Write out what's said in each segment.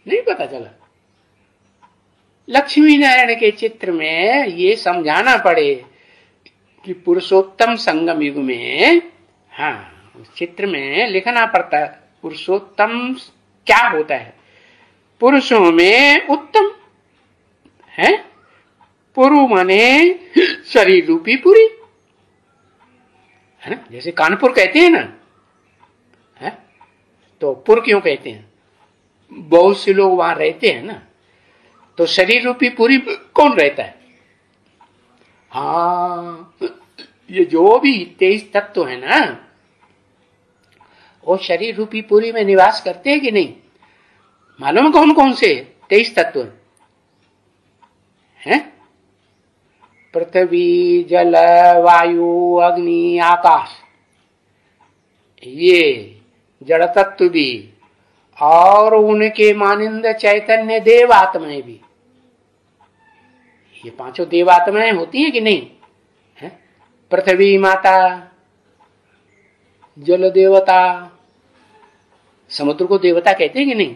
नहीं पता चला। लक्ष्मी नारायण के चित्र में ये समझाना पड़े कि पुरुषोत्तम संगम युग में, हाँ, उस चित्र में लिखना पड़ता है पुरुषोत्तम क्या होता है। पुरुषों में उत्तम है, पुरु माने शरीर रूपी पुरी है ना, जैसे कानपुर कहते हैं ना, है तो पुर क्यों कहते हैं, बहुत से लोग वहां रहते हैं ना, तो शरीर रूपी पुरी कौन रहता है। हाँ, ये जो भी 23 तत्व है ना, वो शरीर रूपी पुरी में निवास करते हैं कि नहीं। मालूम कौन कौन से 23 तत्व हैं? पृथ्वी, जल, वायु, अग्नि, आकाश, ये जड़ तत्व भी, और उनके मानिंद चैतन्य देव आत्माएं भी। ये पांचों देव आत्माएं होती हैं कि नहीं है? पृथ्वी माता, जल देवता, समुद्र को देवता कहते हैं कि नहीं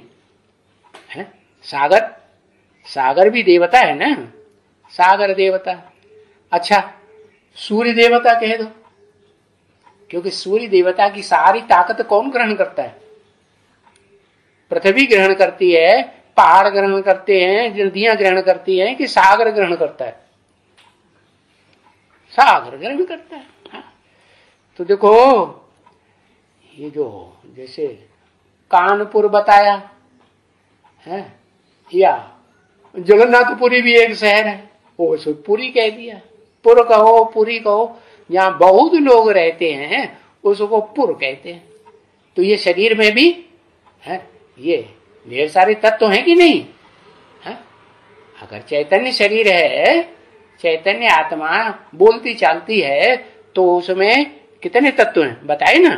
है? सागर, सागर भी देवता है ना, सागर देवता। अच्छा, सूर्य देवता कह दो, क्योंकि सूर्य देवता की सारी ताकत कौन ग्रहण करता है। पृथ्वी ग्रहण करती है, पहाड़ ग्रहण करते हैं, नदियां ग्रहण करती हैं, कि सागर ग्रहण करता है। सागर ग्रहण करता है। हाँ। तो देखो, ये जो जैसे कानपुर बताया है, या जगन्नाथपुरी भी एक शहर है, वो पुरी कह दिया। पुर कहो, पुरी कहो, जहां बहुत लोग रहते हैं उसको पुर कहते हैं। तो ये शरीर में भी है, ये ढेर सारे तत्व हैं कि नहीं है? अगर चैतन्य शरीर है, चैतन्य आत्मा बोलती चालती है, तो उसमें कितने तत्व हैं बताए ना,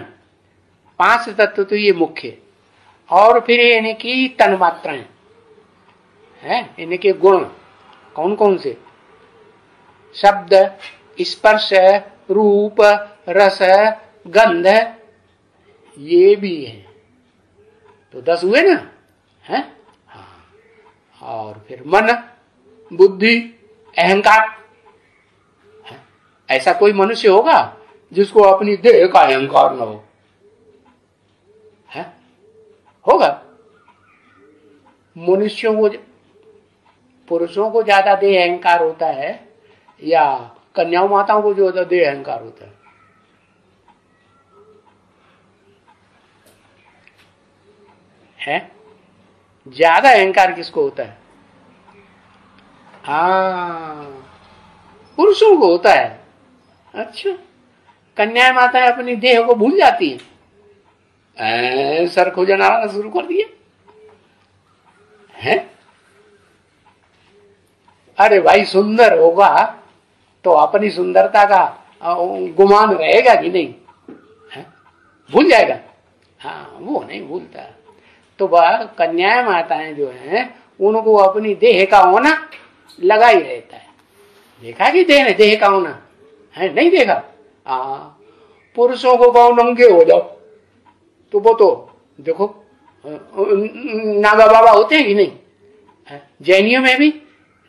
5 तत्व तो ये मुख्य, और फिर इनकी तन्मात्राएं हैं, इनके गुण कौन कौन से, शब्द, स्पर्श, रूप, रस, गंध, ये भी है। तो 10 हुए ना है। हाँ। और फिर मन, बुद्धि, अहंकार है? ऐसा कोई मनुष्य होगा जिसको अपनी देह का अहंकार न हो है? होगा। मनुष्यों को, पुरुषों को ज्यादा देह अहंकार होता है, या कन्याओं माताओं को जो देह अहंकार होता है? ज्यादा अहंकार किसको होता है? हाँ, पुरुषों को होता है। अच्छा, कन्याएं माताएं अपनी देह को भूल जाती हैं, सर खोजना शुरू कर दिए हैं। अरे भाई, सुंदर होगा तो अपनी सुंदरता का गुमान रहेगा कि नहीं है? भूल जाएगा। हाँ, वो नहीं भूलता। तो वह कन्याएं माताएं जो हैं, उनको अपनी देह का होना लगा ही रहता है। देखा कि देह का होना है, नहीं देखा। पुरुषों को कहो नंगे हो जाओ, तो वो तो देखो नागा बाबा होते हैं कि नहीं, जैनियों में भी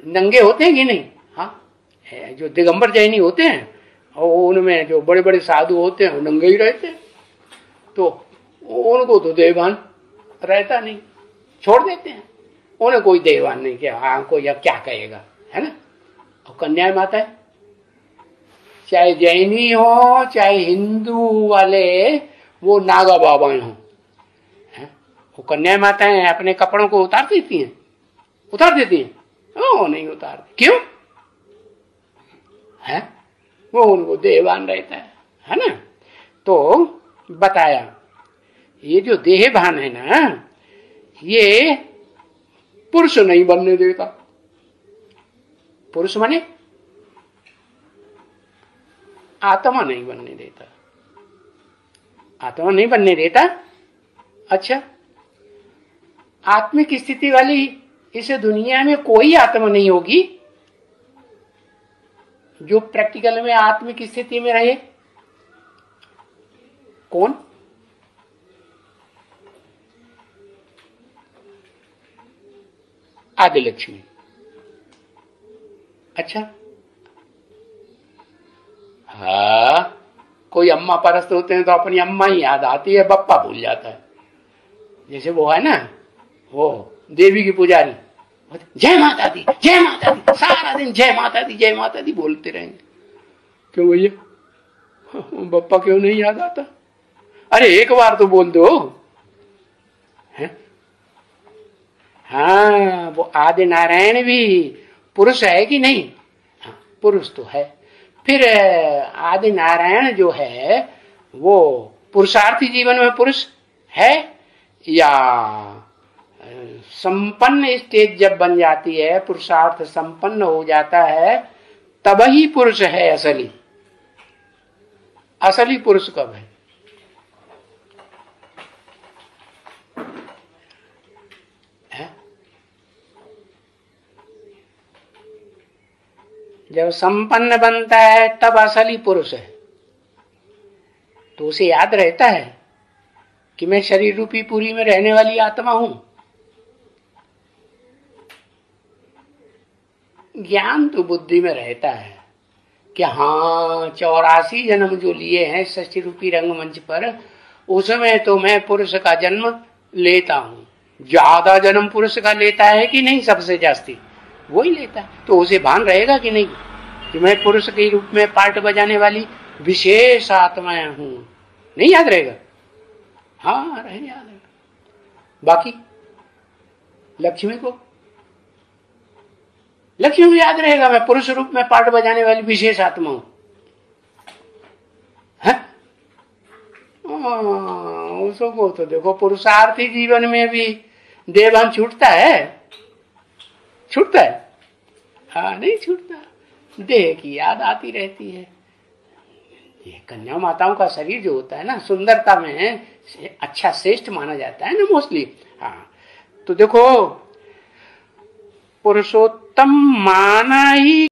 नंगे होते हैं कि नहीं। हाँ, जो दिगंबर जैनी होते हैं, और उनमें जो बड़े बड़े साधु होते हैं वो नंगे ही रहते हैं, तो उनको तो देहभान रहता नहीं, छोड़ देते हैं, उन्हें कोई देहभान नहीं कि हाँ कोई अब क्या कहेगा, है ना। और कन्या माता है, चाहे जैनी हो चाहे हिंदू वाले वो नागा बाबा हो, वो कन्या माताएं अपने कपड़ों को उतार देती हैं, उतार देती हैं। ओ नहीं उतारती, क्यों है? वो उनको देहभान रहता है ना। तो बताया, ये जो देहभान है ना, ये पुरुष नहीं बनने देता। पुरुष माने आत्मा नहीं बनने देता, आत्मा नहीं बनने देता। अच्छा, आत्मिक स्थिति वाली इस दुनिया में कोई आत्मा नहीं होगी जो प्रैक्टिकल में आत्मिक स्थिति में रहे। कौन? आदि लक्ष्मी। अच्छा, हाँ, कोई अम्मा परस्त होते हैं तो अपनी अम्मा ही याद आती है, बप्पा भूल जाता है। जैसे वो है ना, वो देवी की पुजारी, जय माता दी जय माता दी, सारा दिन जय माता दी बोलते रहेंगे। क्यों भैया, बप्पा क्यों नहीं याद आता? अरे एक बार तो बोल दो है? हाँ, वो आदि नारायण भी पुरुष है कि नहीं? हाँ, पुरुष तो है। फिर आदि नारायण जो है वो पुरुषार्थी जीवन में पुरुष है, या संपन्न स्टेज जब बन जाती है, पुरुषार्थ संपन्न हो जाता है, तब ही पुरुष है असली। असली पुरुष कब है? जब संपन्न बनता है तब असली पुरुष है। तो उसे याद रहता है कि मैं शरीर रूपी पुरी में रहने वाली आत्मा हूं। ज्ञान तो बुद्धि में रहता है कि हाँ 84 जन्म जो लिए हैं षष्ठी रूपी रंगमंच पर, उसमें तो मैं पुरुष का जन्म लेता हूं। ज्यादा जन्म पुरुष का लेता है कि नहीं? सबसे जास्ती वही लेता है। तो उसे भान रहेगा कि नहीं कि मैं पुरुष के रूप में पार्ट बजाने वाली विशेष आत्मा हूं? नहीं याद रहेगा? हाँ, रहे याद रहेगा। बाकी लक्ष्मी को याद रहेगा मैं पुरुष रूप में पार्ट बजाने वाली विशेष आत्मा हूं। उसको तो देखो पुरुषार्थी जीवन में भी देवभान छूटता है? छूटता है? हाँ, नहीं छूटता। देह की याद आती रहती है। ये कन्या माताओं का शरीर जो होता है ना, सुंदरता में अच्छा श्रेष्ठ माना जाता है ना मोस्टली। हाँ, तो देखो पुरुषोत्तम माना ही